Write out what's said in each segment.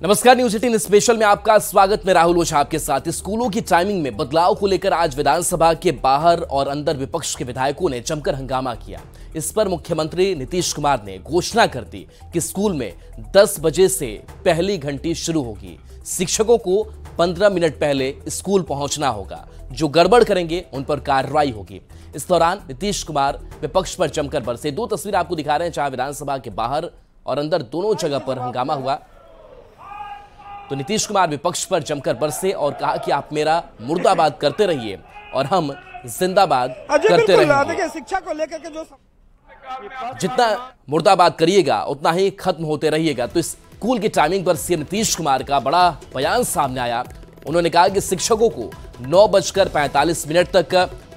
नमस्कार, news 18 special में आपका स्वागत। मैं राहुल ओझा आपके साथ। स्कूलों की टाइमिंग में बदलाव को लेकर आज विधानसभा के बाहर और अंदर विपक्ष के विधायकों ने जमकर हंगामा किया। इस पर मुख्यमंत्री नीतीश कुमार ने घोषणा कर दी कि स्कूल में 10 बजे से पहली घंटी शुरू होगी। शिक्षकों को 15 मिनट पहले स्कूल पहुंचना होगा। जो गड़बड़ करेंगे उन पर कार्रवाई होगी। इस दौरान नीतीश कुमार विपक्ष पर जमकर बरसे। दो तस्वीर आपको दिखा रहे हैं जहां विधानसभा के बाहर और अंदर दोनों जगह पर हंगामा हुआ। तो नीतीश कुमार विपक्ष पर जमकर बरसे और कहा कि आप मेरा मुर्दाबाद करते रहिए और हम जिंदाबाद करते रहेंगे। शिक्षा को लेकर के जो जितना मुर्दाबाद करिएगा उतना ही खत्म होते रहिएगा। तो स्कूल की टाइमिंग पर सीएम नीतीश कुमार का बड़ा बयान सामने आया। उन्होंने कहा कि शिक्षकों को 9:45 तक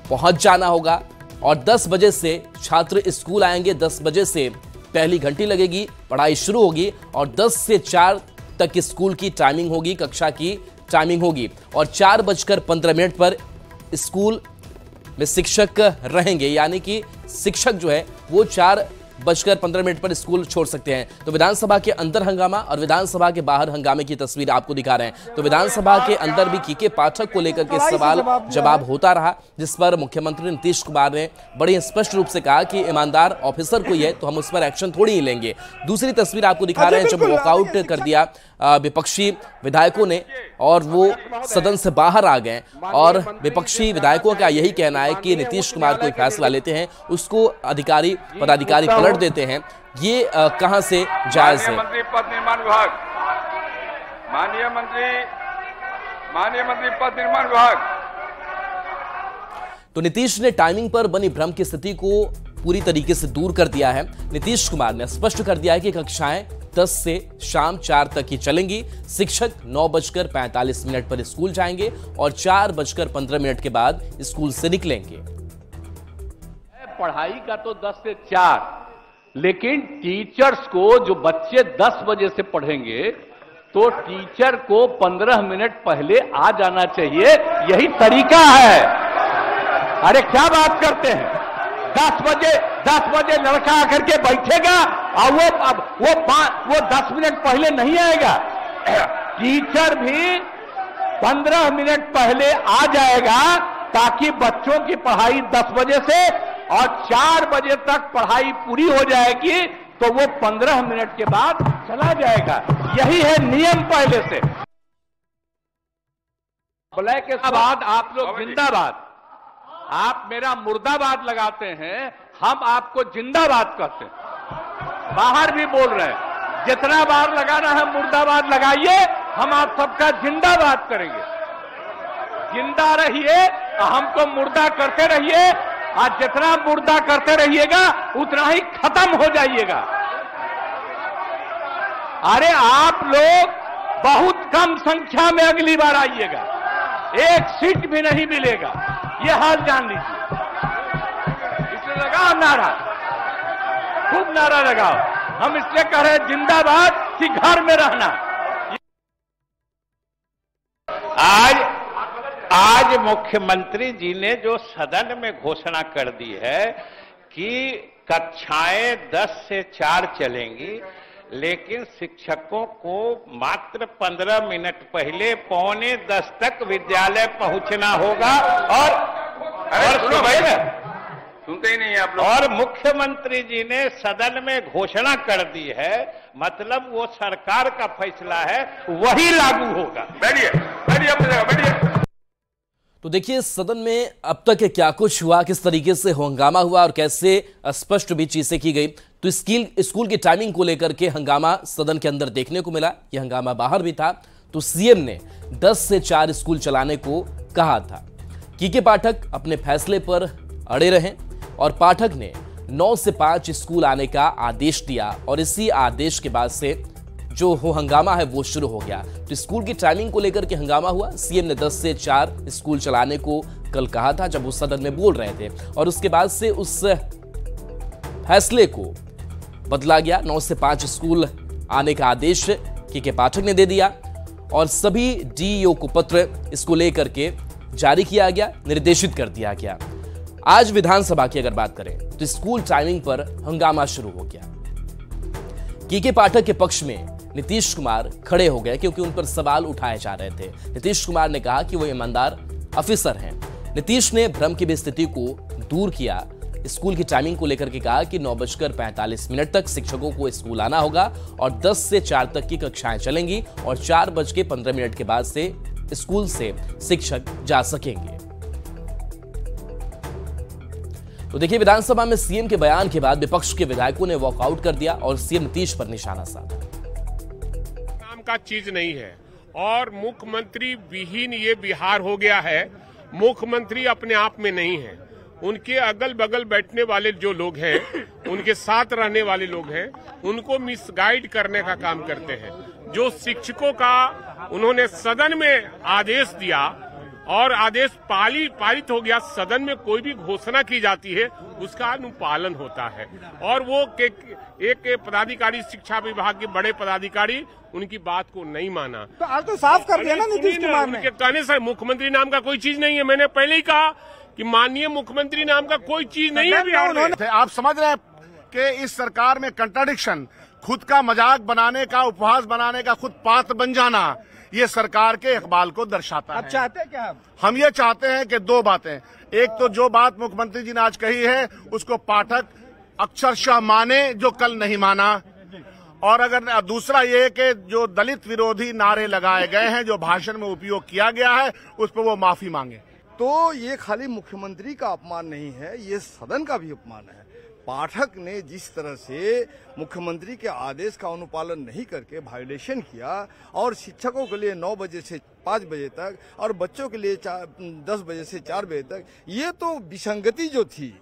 पहुंच जाना होगा और 10 बजे से छात्र स्कूल आएंगे। 10 बजे से पहली घंटी लगेगी, पढ़ाई शुरू होगी और 10 से 4 तक स्कूल की टाइमिंग होगी, कक्षा की टाइमिंग होगी और 4:15 पर स्कूल में शिक्षक रहेंगे। यानी कि शिक्षक जो है वो 4:15 पर स्कूल छोड़ सकते हैं। तो विधानसभा के अंदर हंगामा और विधानसभा के बाहर हंगामे की तस्वीर आपको दिखा रहे हैं। तो विधानसभा के अंदर भी कीके पाठक को लेकर के सवाल जवाब होता रहा, जिस पर मुख्यमंत्री नीतीश कुमार ने बड़े स्पष्ट रूप से कहा कि ईमानदार ऑफिसर कोई है तो हम उस पर एक्शन थोड़ी ही लेंगे। दूसरी तस्वीर आपको दिखा रहे हैं जब वॉकआउट कर दिया विपक्षी विधायकों ने और वो सदन से बाहर आ गए। और विपक्षी विधायकों का यही कहना है कि नीतीश कुमार कोई फैसला लेते हैं उसको पदाधिकारी पलट देते हैं। ये कहां से जायज है? मंत्री पथ निर्माण विभाग, माननीय मंत्री पथ निर्माण विभाग। तो नीतीश ने टाइमिंग पर बनी भ्रम की स्थिति को पूरी तरीके से दूर कर दिया है। नीतीश कुमार ने स्पष्ट कर दिया है कि कक्षाएं 10 से शाम 4 तक ही चलेंगी। शिक्षक 9:45 पर स्कूल जाएंगे और 4:15 के बाद स्कूल से निकलेंगे। पढ़ाई का तो 10 से 4, लेकिन टीचर्स को जो बच्चे 10 बजे से पढ़ेंगे तो टीचर को 15 मिनट पहले आ जाना चाहिए। यही तरीका है। अरे क्या बात करते हैं? 10 बजे लड़का आकर के बैठेगा और वो 10 मिनट पहले नहीं आएगा। टीचर भी 15 मिनट पहले आ जाएगा ताकि बच्चों की पढ़ाई 10 बजे से और 4 बजे तक पढ़ाई पूरी हो जाएगी तो वो 15 मिनट के बाद चला जाएगा। यही है नियम पहले से। ब्लैक के बाद आप लोग जिंदाबाद, आप मेरा मुर्दाबाद लगाते हैं, हम आपको जिंदाबाद कहते हैं। बाहर भी बोल रहे हैं जितना बार लगाना है मुर्दाबाद लगाइए, हम आप सबका जिंदाबाद करेंगे। जिंदा रहिए, हमको मुर्दा करते रहिए। आज जितना मुर्दा करते रहिएगा उतना ही खत्म हो जाइएगा। अरे आप लोग बहुत कम संख्या में अगली बार आइएगा, एक सीट भी नहीं मिलेगा, ये हाल जान लीजिए। इसलिए लगाओ नारा, खूब नारा लगाओ। हम इसलिए कह रहे हैं जिंदाबाद कि घर में रहना। आज मुख्यमंत्री जी ने जो सदन में घोषणा कर दी है कि कक्षाएं 10 से 4 चलेंगी, लेकिन शिक्षकों को मात्र 15 मिनट पहले 9:45 तक विद्यालय पहुंचना होगा। सुनते ही नहीं है आप लोग। और मुख्यमंत्री जी ने सदन में घोषणा कर दी है, मतलब वो सरकार का फैसला है, वही लागू होगा। बैठिए अपनी जगह बैठिए। तो देखिए सदन में अब तक क्या कुछ हुआ, किस तरीके से हंगामा हुआ और कैसे स्पष्ट भी चीजें की गई। तो स्कूल की टाइमिंग को लेकर के हंगामा सदन के अंदर देखने को मिला। यह हंगामा बाहर भी था। तो सीएम ने 10 से 4 स्कूल चलाने को कहा था। कीके पाठक अपने फैसले पर अड़े रहे और पाठक ने 9 से 5 स्कूल आने का आदेश दिया और इसी आदेश के बाद से जो हंगामा है वो शुरू हो गया। तो स्कूल की टाइमिंग को लेकर के हंगामा हुआ। सीएम ने 10 से 4 स्कूल चलाने को कल कहा था जब वो सदन में बोल रहे थे और उसके बाद से उस फैसले को बदला गया। 9 से 5 स्कूल आने का आदेश कीके पाठक ने दे दिया और सभी डीईओ को पत्र इसको लेकर के जारी किया गया, निर्देशित कर दिया गया। आज विधानसभा की अगर बात करें तो स्कूल टाइमिंग पर हंगामा शुरू हो गया। कीके पाठक के पक्ष में नीतीश कुमार खड़े हो गए क्योंकि उन पर सवाल उठाए जा रहे थे। नीतीश कुमार ने कहा कि वो ईमानदार ऑफिसर हैं। नीतीश ने भ्रम की भी स्थिति को दूर किया। स्कूल की टाइमिंग को लेकर के कहा कि 9:45 तक शिक्षकों को स्कूल आना होगा और 10 से 4 तक की कक्षाएं चलेंगी और 4:15 के बाद से स्कूल से शिक्षक जा सकेंगे। तो देखिए, विधानसभा में सीएम के बयान के बाद विपक्ष के विधायकों ने वॉकआउट कर दिया और सीएम नीतीश पर निशाना साधा। नाम का चीज नहीं है और मुख्यमंत्री विहीन ये बिहार हो गया है। मुख्यमंत्री अपने आप में नहीं है, उनके अगल बगल बैठने वाले जो लोग हैं, उनके साथ रहने वाले लोग हैं, उनको मिसगाइड करने का काम करते हैं। जो शिक्षकों का उन्होंने सदन में आदेश दिया और आदेश पारित हो गया, सदन में कोई भी घोषणा की जाती है उसका अनुपालन होता है और वो एक पदाधिकारी, शिक्षा विभाग के बड़े पदाधिकारी, उनकी बात को नहीं माना। तो आज तो साफ कर दिया ना नीतीश कुमार ने। उनके कहने से मुख्यमंत्री नाम का कोई चीज नहीं है। मैंने पहले ही कहा कि माननीय मुख्यमंत्री नाम का कोई चीज नहीं है बिहार में। आप समझ रहे हैं कि इस सरकार में कंट्राडिक्शन, खुद का मजाक बनाने का, उपहास बनाने का खुद पात्र बन जाना, ये सरकार के इकबाल को दर्शाता है। आप चाहते हैं क्या? हम ये चाहते हैं कि दो बातें, एक तो जो बात मुख्यमंत्री जी ने आज कही है उसको पाठक अक्षरशः माने जो कल नहीं माना, और अगर दूसरा ये कि जो दलित विरोधी नारे लगाए गए हैं, जो भाषण में उपयोग किया गया है, उस पर वो माफी मांगे। तो ये खाली मुख्यमंत्री का अपमान नहीं है, ये सदन का भी अपमान है। पाठक ने जिस तरह से मुख्यमंत्री के आदेश का अनुपालन नहीं करके वायोलेशन किया और शिक्षकों के लिए 9 बजे से 5 बजे तक और बच्चों के लिए 10 बजे से 4 बजे तक, ये तो विसंगति जो थी,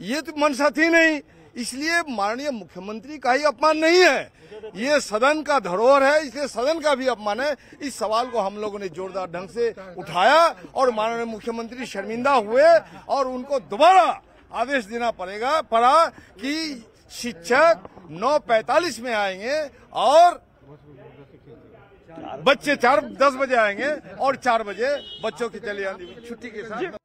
ये तो मंशा थी नहीं। इसलिए माननीय मुख्यमंत्री का ही अपमान नहीं है, ये सदन का धरोहर है, इसलिए सदन का भी अपमान है। इस सवाल को हम लोगों ने जोरदार ढंग से उठाया और माननीय मुख्यमंत्री शर्मिंदा हुए और उनको दोबारा आदेश देना पड़ा कि शिक्षक 9:45 में आएंगे और बच्चे 10 बजे आएंगे और 4 बजे बच्चों की चली छुट्टी के साथ।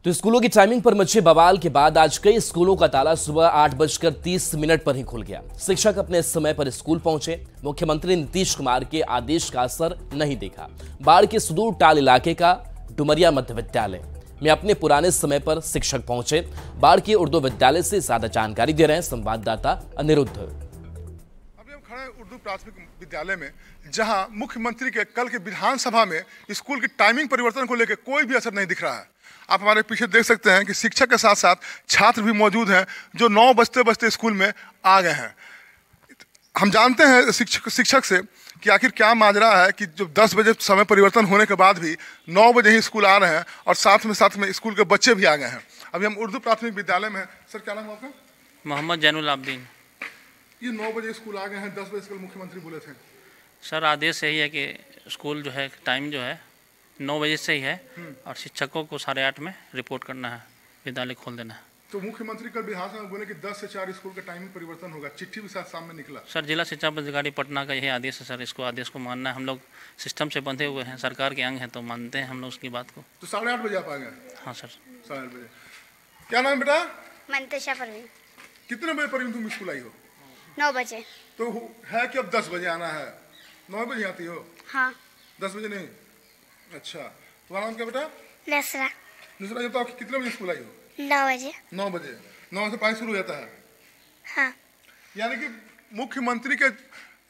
तो स्कूलों की टाइमिंग पर मचे बवाल के बाद आज कई स्कूलों का ताला सुबह 8:30 पर ही खुल गया। शिक्षक अपने समय पर स्कूल पहुंचे। मुख्यमंत्री नीतीश कुमार के आदेश का असर नहीं देखा। बाढ़ के सुदूर टाल इलाके का डुमरिया मध्य विद्यालय में अपने पुराने समय पर शिक्षक पहुंचे। बाढ़ के उर्दू विद्यालय से ज्यादा जानकारी दे रहे हैं संवाददाता अनिरुद्ध। अभी हम खड़े हैं उर्दू प्राथमिक विद्यालय में, जहां मुख्यमंत्री के कल के विधानसभा में स्कूल की टाइमिंग परिवर्तन को लेकर कोई भी असर नहीं दिख रहा है। आप हमारे पीछे देख सकते हैं कि शिक्षक के साथ साथ छात्र भी मौजूद हैं जो 9 बजते स्कूल में आ गए हैं। हम जानते हैं शिक्षक से कि आखिर क्या माजरा है कि जो 10 बजे समय परिवर्तन होने के बाद भी 9 बजे ही स्कूल आ रहे हैं और साथ में स्कूल के बच्चे भी आ गए हैं। अभी हम उर्दू प्राथमिक विद्यालय में हैं। सर, क्या नाम है आपका? मोहम्मद जैनुल आबदीन। ये 9 बजे स्कूल आ गए हैं, 10 बजे कल मुख्यमंत्री बोले थे। सर, आदेश यही है कि स्कूल जो है टाइम जो है 9 बजे से ही है और शिक्षकों को 8:30 में रिपोर्ट करना है, विद्यालय खोल देना है। तो मुख्यमंत्री कल विधानसभा में बोले कि 10 से 4 स्कूल का टाइमिंग परिवर्तन होगा, चिट्ठी भी साथ सामने निकला। सर, जिला शिक्षा पदाधिकारी पटना का यही आदेश है सर, इसको आदेश को मानना है। हम लोग सिस्टम से बंधे हुए हैं, सरकार के अंग हैं, तो मानते हैं हम लोग उसकी बात को। तो 8:30 बजे आप आ गए? हाँ सर, 8:30 बजे। क्या नाम बेटा? मंतशा परवीन। कितने बजे परवीन तुम स्कूल आई हो? 9 बजे। तो है कि अब 10 बजे आना है? 9 बजे आती हो? हाँ। 10 बजे नहीं? अच्छा, तुम्हारा नाम क्या बेटा? नसरा। नसरा, जब तो आप कितने बजे स्कूल आई हो? 9 बजे। 9 बजे। 9 से 5 शुरू हो जाता है? हाँ। यानी कि मुख्यमंत्री के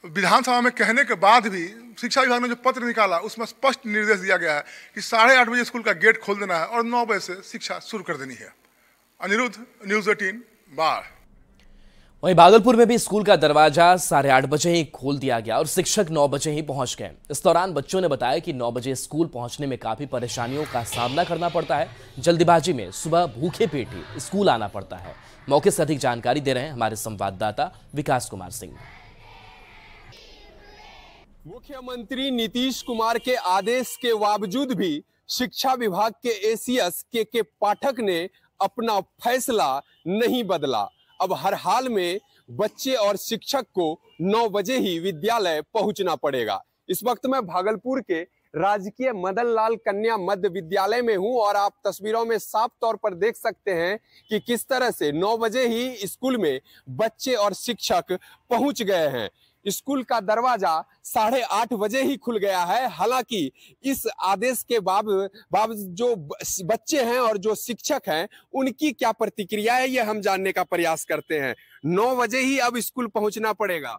विधानसभा में कहने के बाद भी शिक्षा विभाग ने जो पत्र निकाला उसमें स्पष्ट निर्देश दिया गया है कि 8:30 बजे स्कूल का गेट खोल देना है और 9 बजे से शिक्षा शुरू कर देनी है। अनिरुद्ध, न्यूज़ 18, बाढ़। वहीं भागलपुर में भी स्कूल का दरवाजा 8:30 बजे ही खोल दिया गया और शिक्षक 9 बजे ही पहुंच गए। इस दौरान बच्चों ने बताया कि 9 बजे स्कूल पहुंचने में काफी परेशानियों का सामना करना पड़ता है। जल्दीबाजी में सुबह भूखे पेट ही स्कूल आना पड़ता है। मौके से अधिक जानकारी दे रहे हैं हमारे संवाददाता विकास कुमार सिंह। मुख्यमंत्री नीतीश कुमार के आदेश के बावजूद भी शिक्षा विभाग के एसीएस के पाठक ने अपना फैसला नहीं बदला। अब हर हाल में बच्चे और शिक्षक को 9 बजे ही विद्यालय पहुंचना पड़ेगा। इस वक्त मैं भागलपुर के राजकीय मदन लाल कन्या मध्य विद्यालय में हूं और आप तस्वीरों में साफ तौर पर देख सकते हैं कि किस तरह से 9 बजे ही स्कूल में बच्चे और शिक्षक पहुंच गए हैं। स्कूल का दरवाजा 8:30 बजे ही खुल गया है। हालांकि इस आदेश के बाद जो बच्चे हैं और जो शिक्षक हैं उनकी क्या प्रतिक्रिया है, ये हम जानने का प्रयास करते हैं। 9 बजे ही अब स्कूल पहुंचना पड़ेगा।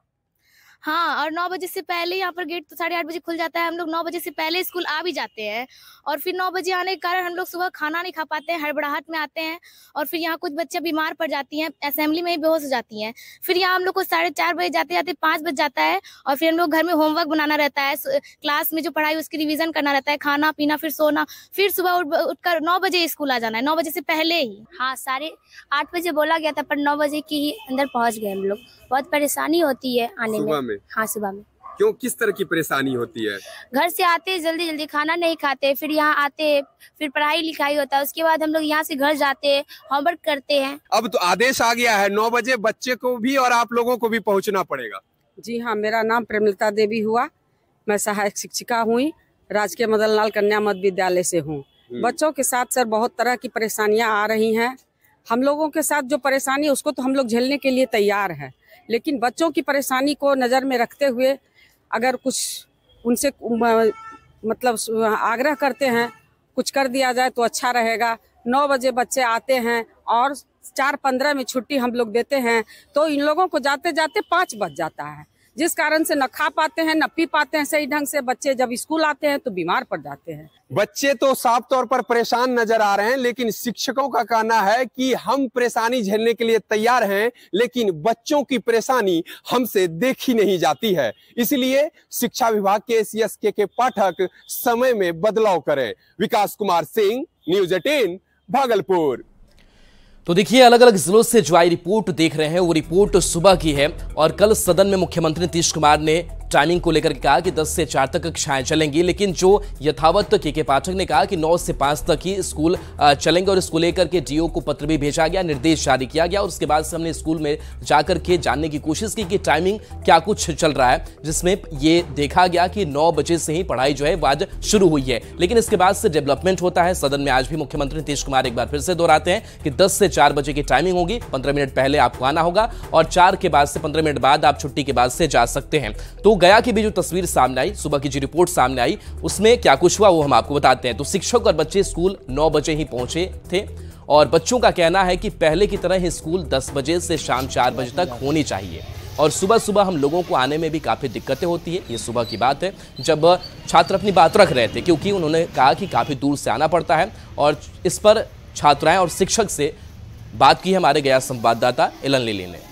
हाँ, और 9 बजे से पहले यहाँ पर गेट तो 8:30 बजे खुल जाता है। हम लोग 9 बजे से पहले स्कूल आ भी जाते हैं और फिर 9 बजे आने के कारण हम लोग सुबह खाना नहीं खा पाते हैं, हड़बड़ाहट में आते हैं और फिर यहाँ कुछ बच्चे बीमार पड़ जाती हैं, असेंबली में ही बेहोश हो जाती हैं। फिर यहाँ हम लोग को 4:30 बजे जाते जाते 5 बज जाता है और फिर हम लोग घर में होमवर्क बनाना रहता है, क्लास में जो पढ़ाई उसकी रिविजन करना रहता है, खाना पीना, फिर सोना, फिर सुबह उठकर 9 बजे स्कूल आ जाना है, 9 बजे से पहले ही। हाँ, 8:30 बजे बोला गया था पर 9 बजे की ही अंदर पहुँच गए हम लोग। बहुत परेशानी होती है आने में। हाँ, सुबह में। क्यों, किस तरह की परेशानी होती है? घर से आते जल्दी जल्दी खाना नहीं खाते, फिर यहाँ आते फिर पढ़ाई लिखाई होता है, उसके बाद हम लोग यहाँ से घर जाते होमवर्क करते हैं। अब तो आदेश आ गया है 9 बजे बच्चे को भी और आप लोगों को भी पहुँचना पड़ेगा। जी हाँ, मेरा नाम प्रेमलता देवी हुआ, मैं सहायक शिक्षिका हुई, राजकीय मदन लाल कन्या मध्य विद्यालय से हूँ। बच्चों के साथ सर बहुत तरह की परेशानियाँ आ रही हैं। हम लोगों के साथ जो परेशानी है उसको तो हम लोग झेलने के लिए तैयार हैं, लेकिन बच्चों की परेशानी को नज़र में रखते हुए अगर कुछ उनसे मतलब आग्रह करते हैं कुछ कर दिया जाए तो अच्छा रहेगा। 9 बजे बच्चे आते हैं और 4:15 में छुट्टी हम लोग देते हैं, तो इन लोगों को जाते जाते 5 बज जाता है, जिस कारण से न खा पाते हैं न पी पाते हैं सही ढंग से। बच्चे जब स्कूल आते हैं तो बीमार पड़ जाते हैं। बच्चे तो साफ तौर पर परेशान नजर आ रहे हैं, लेकिन शिक्षकों का कहना है कि हम परेशानी झेलने के लिए तैयार हैं, लेकिन बच्चों की परेशानी हमसे देखी नहीं जाती है। इसलिए शिक्षा विभाग के एसीएस के पाठक समय में बदलाव करें। विकास कुमार सिंह, न्यूज़ 18 भागलपुर। तो देखिए, अलग अलग जिलों से जो आई रिपोर्ट देख रहे हैं वो रिपोर्ट सुबह की है और कल सदन में मुख्यमंत्री नीतीश कुमार ने टाइमिंग को लेकर कहा कि 10 से 4 तक कक्षाएं चलेंगी, लेकिन जो यथावत के पाठक ने कहा कि 9 से 5 तक ही स्कूल चलेंगे और इसको लेकर के डीओ को पत्र भी भेजा गया, निर्देश जारी किया गया और उसके बाद से हमने स्कूल में जाकर के जानने की कोशिश की कि टाइमिंग क्या कुछ चल रहा है, जिसमें ये देखा गया कि 9 बजे से ही पढ़ाई जो है वो आज शुरू हुई है। लेकिन इसके बाद से डेवलपमेंट होता है। सदन में आज भी मुख्यमंत्री नीतीश कुमार एक बार फिर से दोहराते हैं कि 10 से 4 बजे की टाइमिंग होगी, 15 मिनट पहले आपको आना होगा और 4 के बाद से 15 मिनट बाद आप छुट्टी के बाद से जा सकते हैं। तो गया की भी जो तस्वीर सामने आई, सुबह की जो रिपोर्ट सामने आई, उसमें क्या कुछ हुआ वो हम आपको बताते हैं। तो शिक्षक और बच्चे स्कूल 9 बजे ही पहुंचे थे और बच्चों का कहना है कि पहले की तरह ही स्कूल 10 बजे से शाम 4 बजे तक होनी चाहिए और सुबह सुबह हम लोगों को आने में भी काफी दिक्कतें होती है। ये सुबह की बात है जब छात्र अपनी बात रख रहे थे, क्योंकि उन्होंने कहा कि काफी दूर से आना पड़ता है और इस पर छात्राएं और शिक्षक से बात की हमारे गया संवाददाता एलन लिली ने।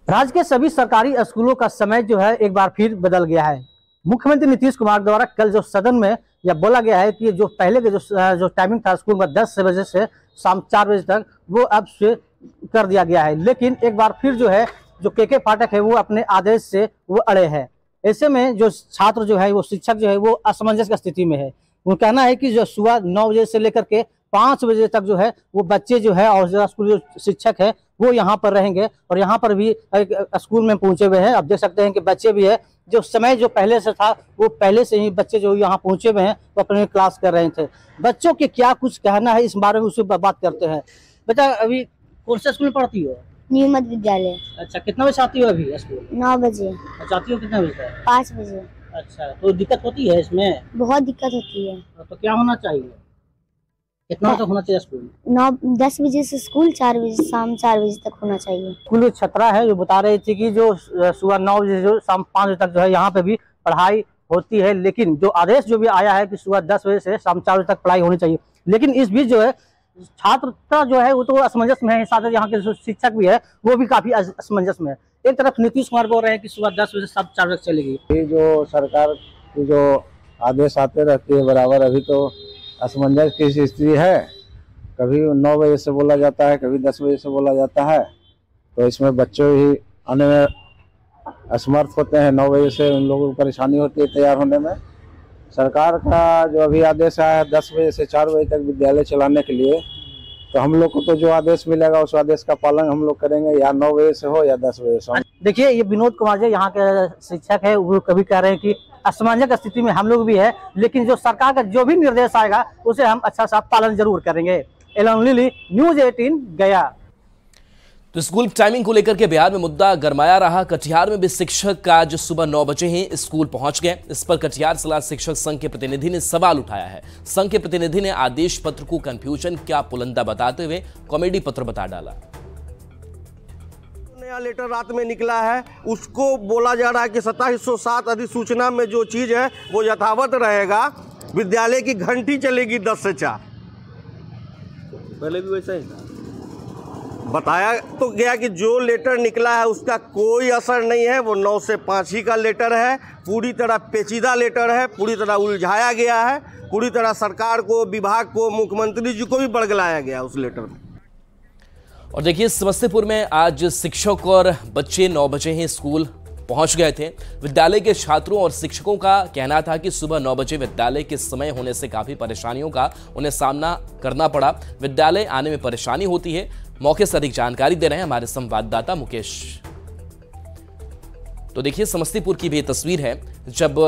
राज्य के सभी सरकारी स्कूलों का समय जो है एक बार फिर बदल गया है। मुख्यमंत्री नीतीश कुमार द्वारा कल जो सदन में यह बोला गया है कि जो पहले के जो टाइमिंग था स्कूल में 10 बजे से शाम 4 बजे तक, वो अब से कर दिया गया है। लेकिन एक बार फिर जो है जो के पाठक है वो अपने आदेश से वो अड़े हैं। ऐसे में जो छात्र जो है वो शिक्षक जो है वो असमंजस की स्थिति में है। उनका कहना है कि जो सुबह 9 बजे से लेकर के 5 बजे तक जो है वो बच्चे जो है और स्कूल जो शिक्षक है वो यहाँ पर रहेंगे और यहाँ पर भी स्कूल में पहुंचे हुए हैं। आप देख सकते हैं कि बच्चे भी है, जो समय जो पहले से था वो पहले से ही बच्चे जो यहाँ पहुंचे हुए हैं वो अपने क्लास कर रहे थे। बच्चों के क्या कुछ कहना है इस बारे में उससे बात करते हैं। बेटा, अभी कौन से स्कूल में पढ़ती हो? न्यू मध्य विद्यालय। अच्छा, कितना बजे आती हो अभी स्कूल? 9 बजे। आती हो कितना बजे? 5 बजे। अच्छा, तो दिक्कत होती है इसमें? बहुत दिक्कत होती है। तो क्या होना चाहिए, कितना तक होना चाहिए स्कूल? 10 बजे से स्कूल 4 बजे शाम 4 बजे तक होना चाहिए। स्कूल छात्रा है जो बता रही थी कि जो सुबह 9 बजे जो शाम 5 बजे तक जो है यहाँ पे भी पढ़ाई होती है, लेकिन जो आदेश जो भी आया है कि सुबह 10 बजे से शाम 4 बजे तक पढ़ाई होनी चाहिए। लेकिन इस बीच जो है छात्र जो है वो तो असमंजस में है, साथ यहाँ के जो शिक्षक भी है वो भी काफी असमंजस में है। एक तरफ नीतीश कुमार बोल रहे हैं कि सुबह 10 बजे से शाम 4 बजे चलेगी। ये जो सरकार की जो आदेश आते रहते हैं बराबर, अभी तो असमंजस की स्थिति है। कभी 9 बजे से बोला जाता है, कभी 10 बजे से बोला जाता है, तो इसमें बच्चे ही आने में असमर्थ होते हैं। 9 बजे से उन लोगों को परेशानी होती है तैयार होने में। सरकार का जो अभी आदेश आया है 10 बजे से 4 बजे तक विद्यालय चलाने के लिए, तो हम लोग को तो जो आदेश मिलेगा उस आदेश का पालन हम लोग करेंगे, या 9 बजे से हो या 10 बजे से। देखिए, ये विनोद कुमार जी यहाँ के शिक्षक है, वो कभी कह रहे हैं कि असमंजस की स्थिति में हम लोग भी है, लेकिन जो सरकार का जो भी निर्देश आएगा उसे हम अच्छा सा पालन जरूर करेंगे। एलन लिली, न्यूज़ 18 गया। तो स्कूल टाइमिंग को लेकर के बिहार में मुद्दा गरमाया रहा। कटिहार में भी शिक्षक आज सुबह 9 बजे ही स्कूल पहुंच गए। इस पर कटिहार जिला शिक्षक संघ के प्रतिनिधि ने सवाल उठाया है। संघ के प्रतिनिधि ने आदेश पत्र को कंफ्यूजन क्या पुलंदा बताते हुए कॉमेडी पत्र बता डाला। नया लेटर रात में निकला है, उसको बोला जा रहा है कि 2707 अधिसूचना में जो चीज है वो यथावत रहेगा। विद्यालय की घंटी चलेगी 10 से 4। पहले भी वैसा ही था। बताया तो गया कि जो लेटर निकला है उसका कोई असर नहीं है, वो 9 से 5 ही का लेटर है। पूरी तरह पेचीदा लेटर है, पूरी तरह उलझाया गया है, पूरी तरह सरकार को, विभाग को, मुख्यमंत्री जी को भी बरगलाया गया उस लेटर में। और देखिए, समस्तीपुर में आज शिक्षक और बच्चे 9 बजे ही स्कूल पहुंच गए थे। विद्यालय के छात्रों और शिक्षकों का कहना था कि सुबह 9 बजे विद्यालय के समय होने से काफी परेशानियों का उन्हें सामना करना पड़ा। विद्यालय आने में परेशानी होती है। मौके से अधिक जानकारी दे रहे हैं हमारे संवाददाता मुकेश। तो देखिए, समस्तीपुर की भी तस्वीर है जब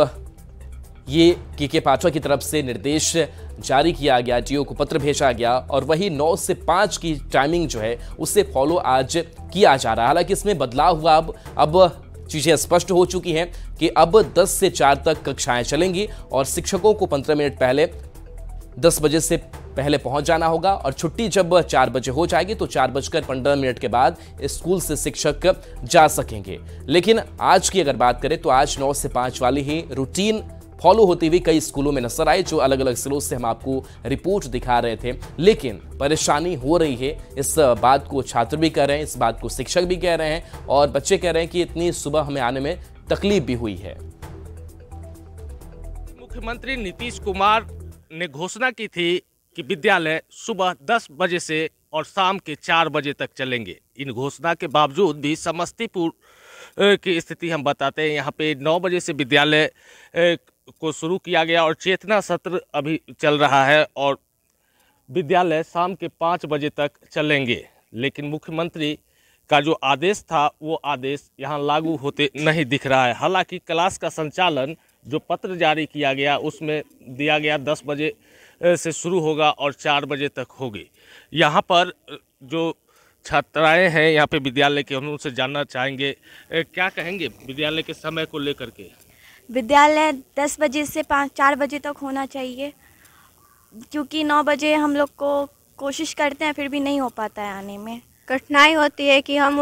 ये के पाठक की तरफ से निर्देश जारी किया गया, डीओ को पत्र भेजा गया और वही 9 से 5 की टाइमिंग जो है उससे फॉलो आज किया जा रहा है। हालांकि इसमें बदलाव हुआ। अब चीजें स्पष्ट हो चुकी हैं कि अब 10 से 4 तक कक्षाएं चलेंगी और शिक्षकों को 15 मिनट पहले 10 बजे से पहले पहुंच जाना होगा और छुट्टी जब 4 बजे हो जाएगी तो 4:15 के बाद स्कूल से शिक्षक जा सकेंगे। लेकिन आज की अगर बात करें तो आज 9 से 5 वाली ही रूटीन फॉलो होती हुई कई स्कूलों में नजर आए, जो अलग अलग जिलों से हम आपको रिपोर्ट दिखा रहे थे। लेकिन परेशानी हो रही है, इस बात को छात्र भी कह रहे हैं, इस बात को शिक्षक भी कह रहे हैं और बच्चे कह रहे हैं कि इतनी सुबह हमें आने में तकलीफ भी हुई है। मुख्यमंत्री नीतीश कुमार ने घोषणा की थी कि विद्यालय सुबह 10 बजे से और शाम के 4 बजे तक चलेंगे। इन घोषणा के बावजूद भी समस्तीपुर की स्थिति हम बताते हैं। यहाँ पे 9 बजे से विद्यालय को शुरू किया गया और चेतना सत्र अभी चल रहा है और विद्यालय शाम के 5 बजे तक चलेंगे। लेकिन मुख्यमंत्री का जो आदेश था वो आदेश यहाँ लागू होते नहीं दिख रहा है। हालांकि क्लास का संचालन जो पत्र जारी किया गया उसमें दिया गया 10 बजे से शुरू होगा और 4 बजे तक होगी। यहाँ पर जो छात्राएं हैं यहाँ पे विद्यालय के, हम उनसे जानना चाहेंगे क्या कहेंगे विद्यालय के समय को लेकर के। विद्यालय 10 बजे से 4 बजे तक होना चाहिए, क्योंकि 9 बजे हम लोग को कोशिश करते हैं फिर भी नहीं हो पाता है आने में। कठिनाई होती है कि हम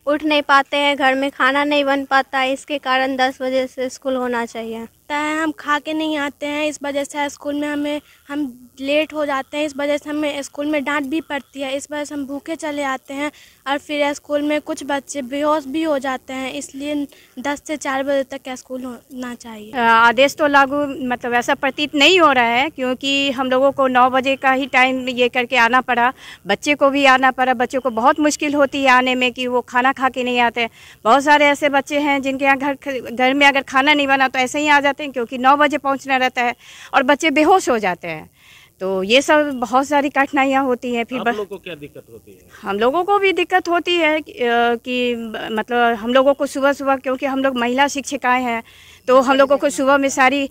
उठ नहीं पाते हैं, घर में खाना नहीं बन पाता है, इसके कारण 10 बजे से स्कूल होना चाहिए। हम खा के नहीं आते हैं, इस वजह से स्कूल में हम लेट हो जाते हैं, इस वजह से हमें स्कूल में डांट भी पड़ती है, इस वजह से हम भूखे चले आते हैं और फिर स्कूल में कुछ बच्चे बेहोश भी हो जाते हैं। इसलिए 10 से 4 बजे तक का स्कूल होना चाहिए। आदेश तो लागू मतलब ऐसा प्रतीत नहीं हो रहा है, क्योंकि हम लोगों को 9 बजे का ही टाइम ये करके आना पड़ा, बच्चे को भी आना पड़ा। बच्चों को बहुत मुश्किल होती है आने में कि वो खाना खा के नहीं आते। बहुत सारे ऐसे बच्चे हैं जिनके यहाँ घर में अगर खाना नहीं बना तो ऐसे ही आ जाते हैं, क्योंकि 9 बजे पहुँचना रहता है और बच्चे बेहोश हो जाते हैं। तो ये सब बहुत सारी कठिनाइयाँ होती हैं। फिर आप लोगों को क्या दिक्कत होती है? हम लोगों को भी दिक्कत होती है कि मतलब हम लोगों को सुबह सुबह, क्योंकि हम लोग महिला शिक्षिकाएं हैं, तो हम लोगों को सुबह में सारी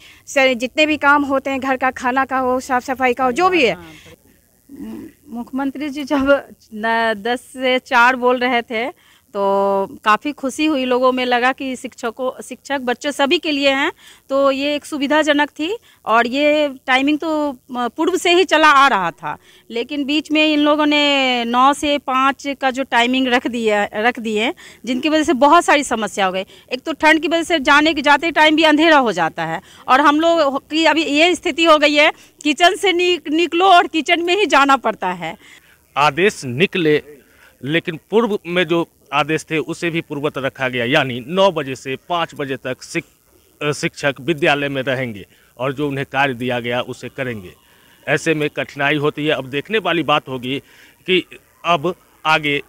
जितने भी काम होते हैं, घर का खाना का हो, साफ सफाई का हो, जो भी है। मुख्यमंत्री जी जब 10 से 4 बोल रहे थे तो काफ़ी खुशी हुई, लोगों में लगा कि शिक्षक बच्चों सभी के लिए हैं, तो ये एक सुविधाजनक थी। और ये टाइमिंग तो पूर्व से ही चला आ रहा था, लेकिन बीच में इन लोगों ने 9 से 5 का जो टाइमिंग रख दिए, जिनकी वजह से बहुत सारी समस्या हो गई। एक तो ठंड की वजह से जाते टाइम भी अंधेरा हो जाता है, और हम लोग की अभी ये स्थिति हो गई है, किचन से निकलो और किचन में ही जाना पड़ता है। आदेश निकले, लेकिन पूर्व में जो आदेश थे उसे भी पूर्ववत रखा गया, यानी 9 बजे से 5 बजे तक शिक्षक विद्यालय में रहेंगे और जो उन्हें कार्य दिया गया उसे करेंगे। ऐसे में कठिनाई होती है। अब देखने वाली बात होगी कि अब आगे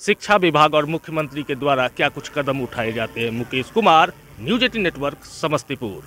शिक्षा विभाग और मुख्यमंत्री के द्वारा क्या कुछ कदम उठाए जाते हैं। Mukesh Kumar, news 18 network, Samastipur.